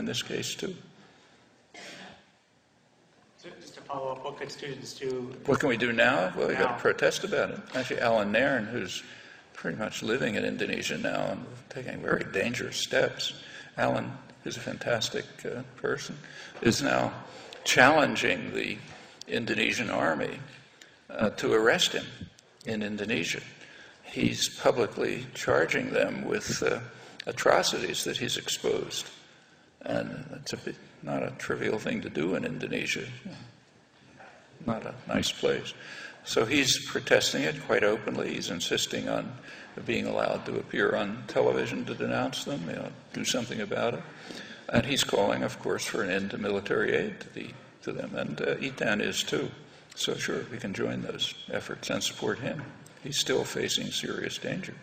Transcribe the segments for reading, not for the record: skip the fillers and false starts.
in this case too. So just to follow up, what could students do? What can we do now? Well, we've got to protest about it. Actually, Alan Nairn, who's pretty much living in Indonesia now and taking very dangerous steps. Alan is a fantastic person, is now challenging the Indonesian army to arrest him in Indonesia. He's publicly charging them with atrocities that he's exposed. And it's not a trivial thing to do in Indonesia. Not a nice place. So he's protesting it quite openly. He's insisting on being allowed to appear on television to denounce them, do something about it. And he's calling, of course, for an end to military aid to them. And Itan is too. So sure, we can join those efforts and support him. He's still facing serious danger.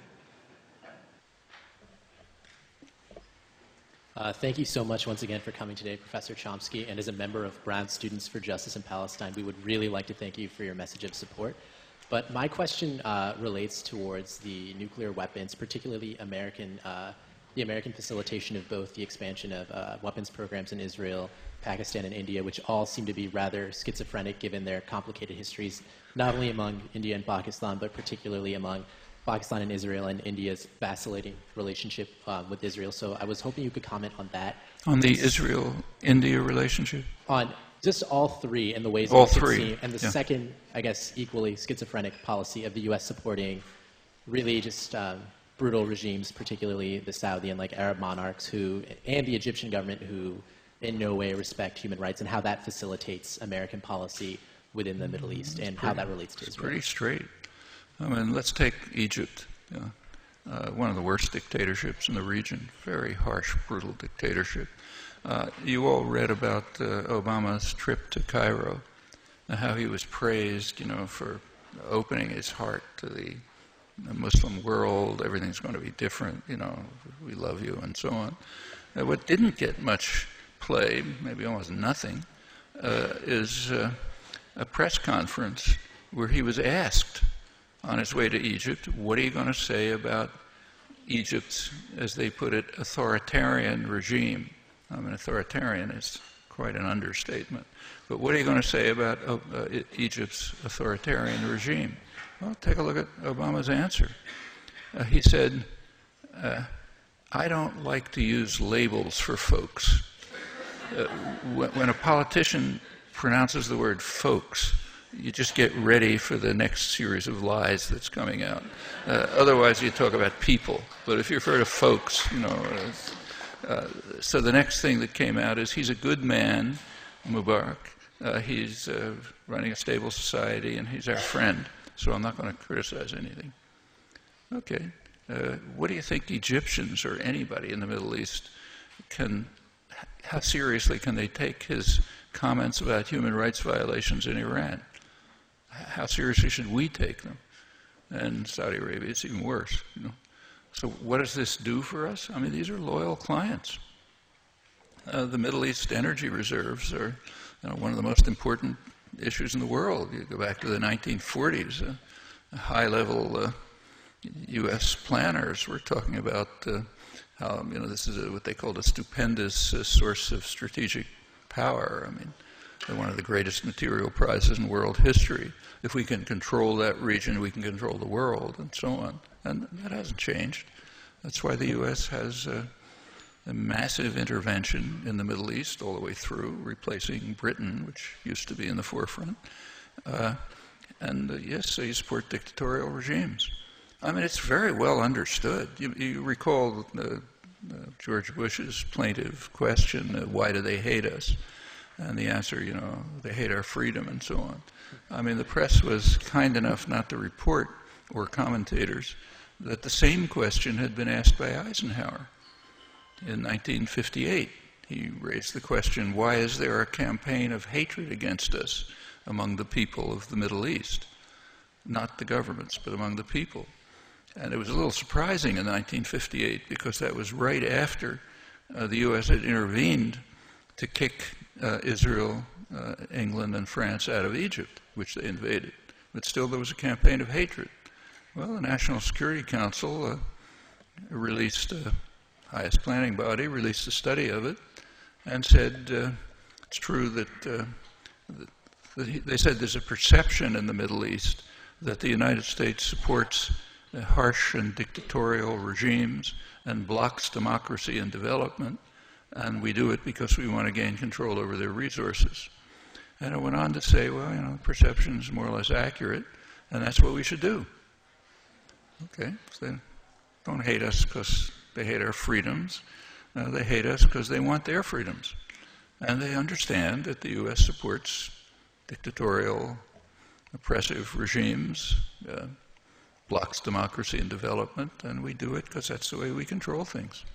Thank you so much once again for coming today, Professor Chomsky. And as a member of Brown Students for Justice in Palestine, we would really like to thank you for your message of support. But my question relates towards the nuclear weapons, particularly the American facilitation of both the expansion of weapons programs in Israel, Pakistan, and India, which all seem to be rather schizophrenic given their complicated histories, not only among India and Pakistan, but particularly among Pakistan and Israel, and India's vacillating relationship with Israel. So I was hoping you could comment on that. On the Israel-India relationship? On just all three and the ways all it could three. seem. And the second, I guess, equally schizophrenic policy of the U.S. supporting really just brutal regimes, particularly the Saudi and Arab monarchs and the Egyptian government who in no way respect human rights, and how that facilitates American policy within the Middle East and how that relates to Israel. It's pretty straight. I mean, let's take Egypt, one of the worst dictatorships in the region, very harsh, brutal dictatorship. You all read about Obama's trip to Cairo and how he was praised, for opening his heart to the Muslim world. Everything's going to be different, we love you, and so on. What didn't get much play, maybe almost nothing, is a press conference where he was asked on his way to Egypt, what are you going to say about Egypt's, as they put it, authoritarian regime? I mean, authoritarian is quite an understatement. But what are you going to say about Egypt's authoritarian regime? Well, take a look at Obama's answer. He said, I don't like to use labels for folks. When a politician pronounces the word folks, you just get ready for the next series of lies that's coming out. Otherwise, you talk about people. But if you refer to folks, so the next thing that came out is he's a good man, Mubarak. He's running a stable society, and he's our friend. So I'm not going to criticize anything. Okay. What do you think Egyptians or anybody in the Middle East how seriously can they take his comments about human rights violations in Iran? How seriously should we take them? And Saudi Arabia, it's even worse. So what does this do for us? I mean, these are loyal clients. The Middle East energy reserves are one of the most important issues in the world. You go back to the 1940s, high-level U.S. planners were talking about how this is what they called a stupendous source of strategic power. I mean, they're one of the greatest material prizes in world history. If we can control that region, we can control the world, and so on. And that hasn't changed. That's why the U.S. has a massive intervention in the Middle East all the way through, replacing Britain, which used to be in the forefront. Yes, so you support dictatorial regimes. I mean, it's very well understood. You recall George Bush's plaintive question, why do they hate us? And the answer, they hate our freedom and so on. I mean, the press was kind enough not to report, or commentators, that the same question had been asked by Eisenhower in 1958. He raised the question, why is there a campaign of hatred against us among the people of the Middle East? Not the governments, but among the people. And it was a little surprising in 1958 because that was right after the U.S. had intervened to kick Israel, England, and France out of Egypt, which they invaded. But still there was a campaign of hatred. Well, the National Security Council released, highest planning body, released a study of it, and said it's true that they said there's a perception in the Middle East that the United States supports harsh and dictatorial regimes and blocks democracy and development, and we do it because we want to gain control over their resources. And it went on to say, well, you know, perception is more or less accurate, and that's what we should do. Okay, so they don't hate us because they hate our freedoms. They hate us because they want their freedoms. And they understand that the U.S. supports dictatorial, oppressive regimes, blocks democracy and development, and we do it because that's the way we control things.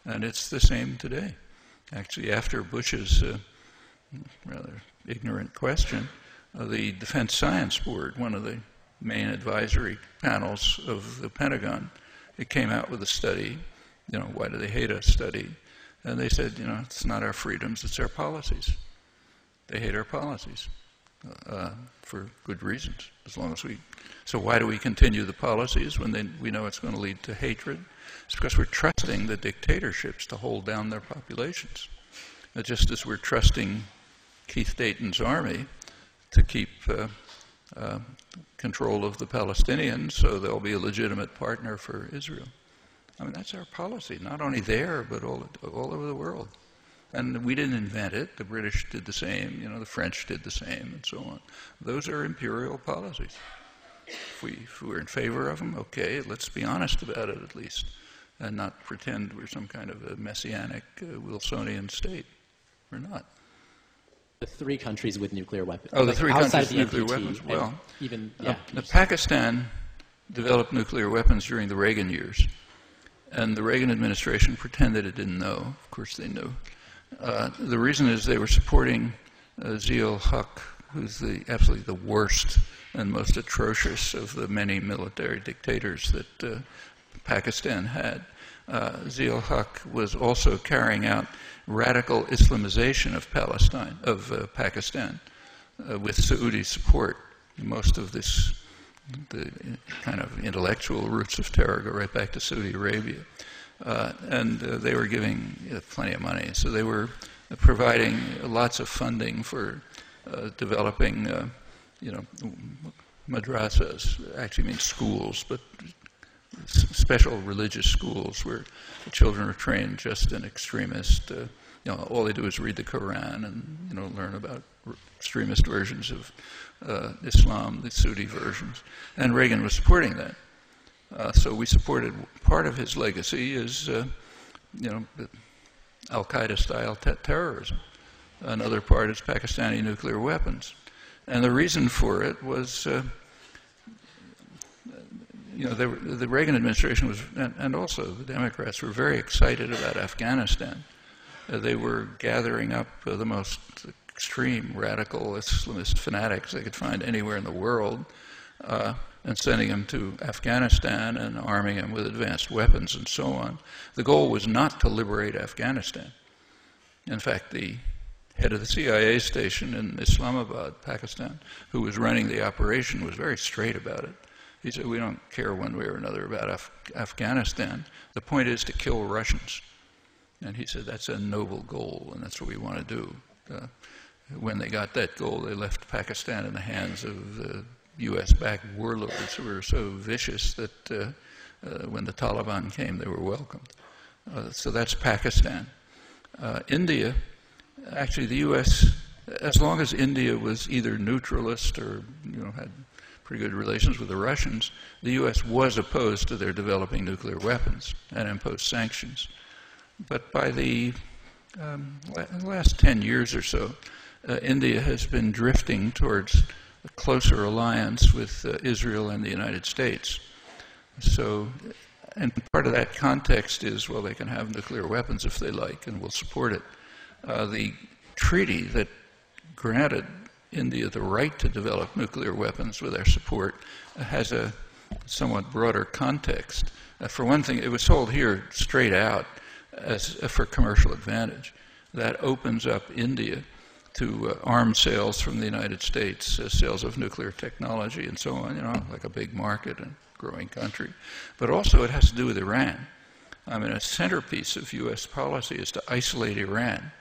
And it's the same today. Actually, after Bush's rather ignorant question, the Defense Science Board, one of the main advisory panels of the Pentagon, it came out with a study, you know, why do they hate us study, and they said, you know, it's not our freedoms, it's our policies. They hate our policies for good reasons, as long as we... So why do we continue the policies when we know it's going to lead to hatred? It's because we're trusting the dictatorships to hold down their populations. Just as we're trusting Keith Dayton's army to keep control of the Palestinians so they'll be a legitimate partner for Israel. I mean, that's our policy, not only there, but all over the world. And we didn't invent it. The British did the same, you know, the French did the same, and so on. Those are imperial policies. If we're in favor of them, okay, let's be honest about it at least, and not pretend we're some kind of a messianic Wilsonian state. We're not. The 3 countries with nuclear weapons. Oh, the 3 countries with nuclear NPT, weapons. Well, even Pakistan developed nuclear weapons during the Reagan years, and the Reagan administration pretended it didn't know. Of course, they knew. The reason is they were supporting Zia-ul-Haq, who's absolutely the worst and most atrocious of the many military dictators that Pakistan had. Zia-ul-Haq was also carrying out radical Islamization of Pakistan, with Saudi support. Most of the kind of intellectual roots of terror go right back to Saudi Arabia. And they were giving plenty of money. So they were providing lots of funding for developing, madrasas, actually means schools, but special religious schools where the children are trained just in extremist, all they do is read the Quran and, learn about extremist versions of Islam, the Saudi versions. And Reagan was supporting that. So we supported, part of his legacy is, Al-Qaeda style terrorism. Another part is Pakistani nuclear weapons. And the reason for it was, the Reagan administration was, and also the Democrats were very excited about Afghanistan. They were gathering up the most extreme radical Islamist fanatics they could find anywhere in the world, and sending them to Afghanistan and arming them with advanced weapons and so on. The goal was not to liberate Afghanistan. In fact, the head of the CIA station in Islamabad, Pakistan, who was running the operation, was very straight about it. He said, we don't care one way or another about Afghanistan. The point is to kill Russians. And he said, that's a noble goal, and that's what we want to do. When they got that goal, they left Pakistan in the hands of U.S.-backed warlords who were so vicious that when the Taliban came, they were welcomed. So that's Pakistan. India, actually the U.S., as long as India was either neutralist or had pretty good relations with the Russians, the U.S. was opposed to their developing nuclear weapons and imposed sanctions. But by the last 10 years or so, India has been drifting towards a closer alliance with Israel and the United States. So, and part of that context is, well, they can have nuclear weapons if they like, and we'll support it. The treaty that granted India the right to develop nuclear weapons with our support has a somewhat broader context. For one thing, it was sold here straight out as for commercial advantage. That opens up India to arms sales from the United States, sales of nuclear technology and so on, like a big market and growing country. But also it has to do with Iran. I mean, a centerpiece of U.S. policy is to isolate Iran.